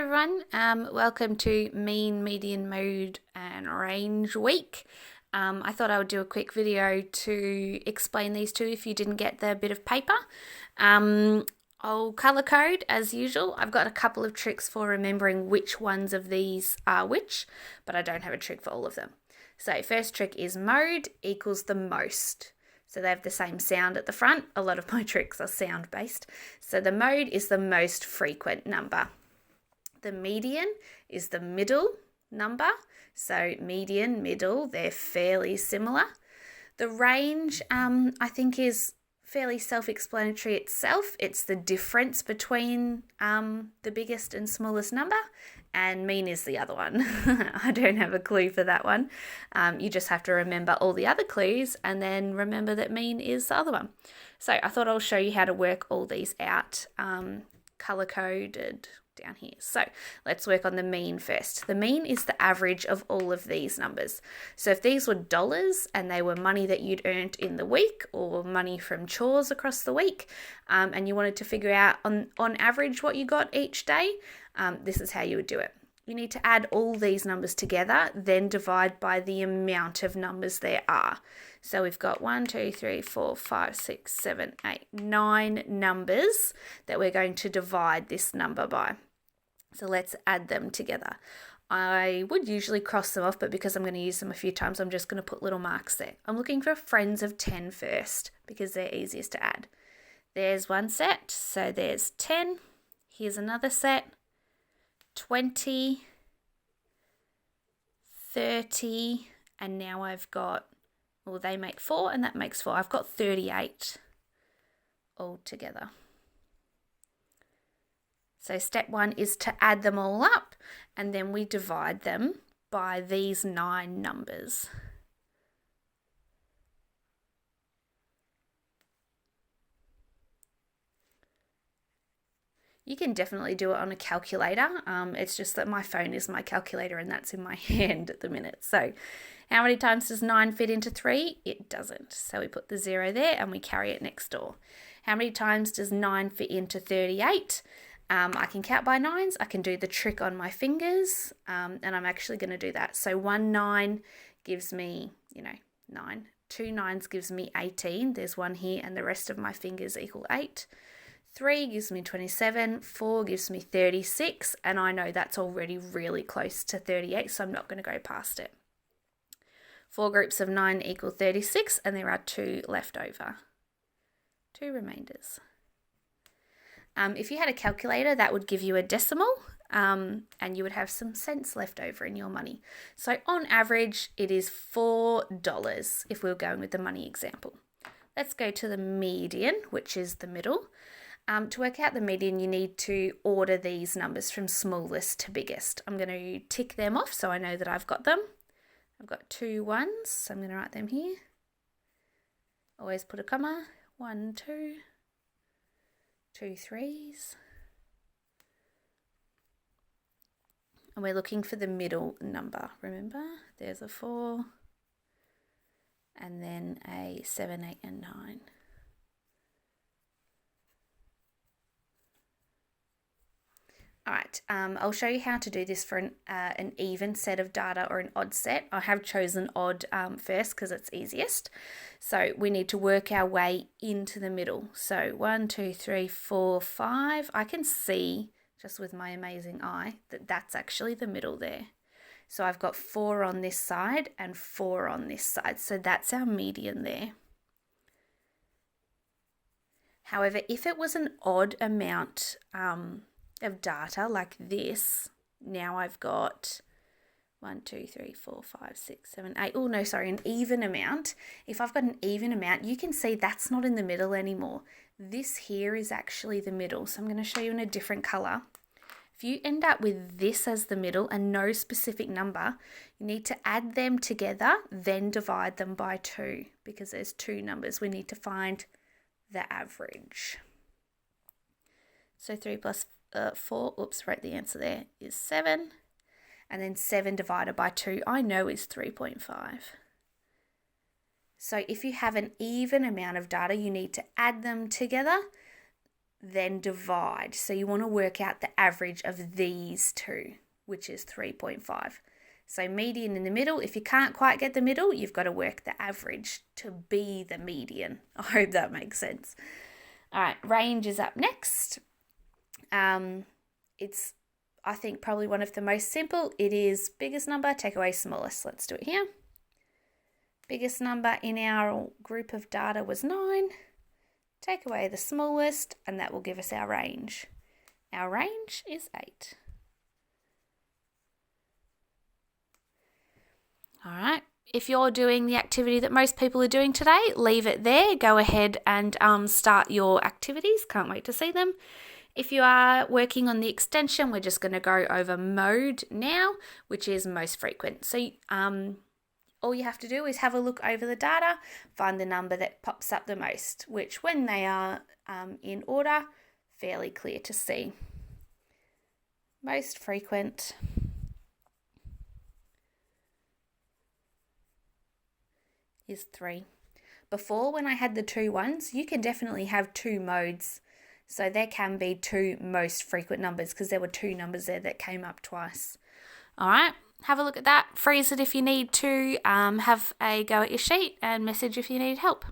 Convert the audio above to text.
everyone. Welcome to Mean, Median, Mode and Range Week. I thought I would do a quick video to explain these two if you didn't get the bit of paper. I'll colour code as usual. I've got a couple of tricks for remembering which ones of these are which, but I don't have a trick for all of them. So first trick is mode equals the most. So they have the same sound at the front. A lot of my tricks are sound based. So the mode is the most frequent number. The median is the middle number. So median, middle, they're fairly similar. The range, I think, is fairly self-explanatory itself. It's the difference between the biggest and smallest number, and mean is the other one. I don't have a clue for that one. You just have to remember all the other clues and then remember that mean is the other one. So I thought I'll show you how to work all these out, color-coded down here. So let's work on the mean first. The mean is the average of all of these numbers. So if these were dollars and they were money that you'd earned in the week or money from chores across the week, and you wanted to figure out on average what you got each day, this is how you would do it. You need to add all these numbers together, then divide by the amount of numbers there are. So we've got 1, 2, 3, 4, 5, 6, 7, 8, 9 numbers that we're going to divide this number by. So let's add them together. I would usually cross them off, but because I'm going to use them a few times, I'm just going to put little marks there. I'm looking for friends of 10 first because they're easiest to add. There's one set, so there's 10. Here's another set, 20, 30, and now I've got, well, they make 4 and that makes 4. I've got 38 all together. So step 1 is to add them all up, and then we divide them by these 9 numbers. You can definitely do it on a calculator. It's just that my phone is my calculator and that's in my hand at the minute. So how many times does 9 fit into 3? It doesn't. So we put the 0 there and we carry it next door. How many times does 9 fit into 38? I can count by 9s. I can do the trick on my fingers, and I'm actually going to do that. So 1 9 gives me, 9. 2 9s gives me 18. There's one here, and the rest of my fingers equal 8. 3 gives me 27. 4 gives me 36, and I know that's already really close to 38, so I'm not going to go past it. 4 groups of 9 equal 36, and there are 2 left over. 2 remainders. If you had a calculator, that would give you a decimal, and you would have some cents left over in your money. So on average, it is $4 if we were going with the money example. Let's go to the median, which is the middle. To work out the median, you need to order these numbers from smallest to biggest. I'm going to tick them off so I know that I've got them. I've got 2 1s, so I'm going to write them here. Always put a comma. 1 2. 2 3s, and we're looking for the middle number. Remember, there's a 4 and then a 7, 8 and 9. All right, I'll show you how to do this for an even set of data or an odd set. I have chosen odd first because it's easiest. So we need to work our way into the middle. So 1, 2, 3, 4, 5. I can see just with my amazing eye that that's actually the middle there. So I've got 4 on this side and 4 on this side. So that's our median there. However, if it was an odd amount of data like this, now I've got 1 2 3 4 5 6 7 8. Oh no, sorry, an even amount. If I've got an even amount, you can see that's not in the middle anymore. This here is actually the middle. So I'm going to show you in a different color. If you end up with this as the middle and no specific number, you need to add them together, then divide them by 2 because there's 2 numbers. We need to find the average. So 3 plus 4, wrote the answer there, is 7. And then 7 divided by 2, I know is 3.5. So if you have an even amount of data, you need to add them together, then divide. So you want to work out the average of these two, which is 3.5. So median in the middle. If you can't quite get the middle, you've got to work the average to be the median. I hope that makes sense. All right, range is up next. It's, I think, probably one of the most simple. It is biggest number, take away smallest. Let's do it here. Biggest number in our group of data was 9. Take away the smallest, and that will give us our range. Our range is 8. All right. If you're doing the activity that most people are doing today, leave it there. Go ahead and start your activities. Can't wait to see them. If you are working on the extension, we're just going to go over mode now, which is most frequent. So all you have to do is have a look over the data, find the number that pops up the most, which when they are in order, fairly clear to see. Most frequent is 3. Before, when I had the 2 ones, you can definitely have 2 modes. So there can be 2 most frequent numbers because there were 2 numbers there that came up twice. All right, have a look at that. Freeze it if you need to. Have a go at your sheet and message if you need help.